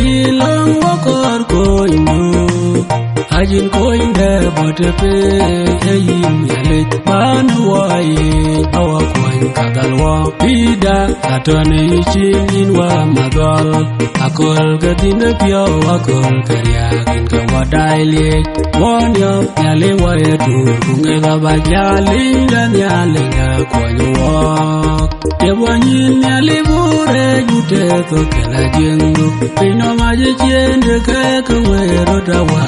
ilang wakor koinu ajin koinde botepe eyin yale manuwaye awakwan kagalwa pida atone ichinin wa magal akol gadina pyo akol karyakin kawadailie wonyo yale waetu kungela bajalinga nyalenga kwanywa Yabwanyin yalibure jute tokela jengu Pino maji chiende keka wero dawa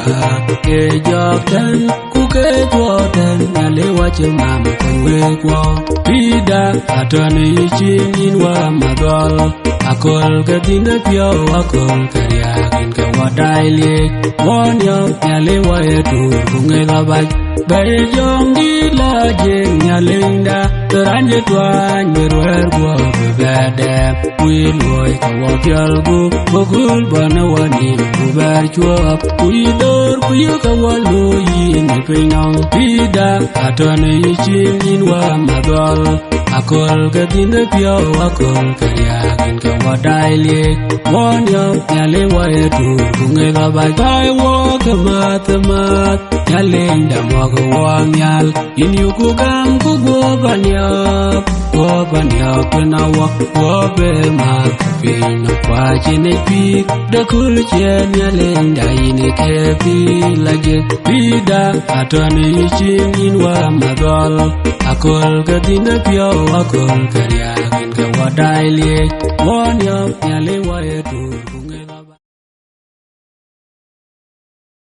Kejokten kuke tuoten Yaliwache mama kwenwe kwa Pida atane ichinin wa madol Akol katinda pyo akol karyakin kawadailie Wonyo yaliwa etu kungela baj Baye jongi la jeng nyalinda Teranje tuan berwer gua berbeda Wilwoy kawapial gu Bukul bana wani bubar cuap Kuidor kuyu kawalu yin pinang Pida atane ichinin wa madol Akol katinda pyo akol karyakin kawadailie Wonyo yaliwa etu kungela baj Baye waka matamat Yalinda mwaka wanyal Inyuku gam kugwabanyap Gwabanyap nawa Gwabe makapina kwa chine pik Dakul chen yalinda ini kepi lage Pida atane ichinin wa madol Akol katinda pyo akol karyakin kawadailie Wonyo yaliwa etu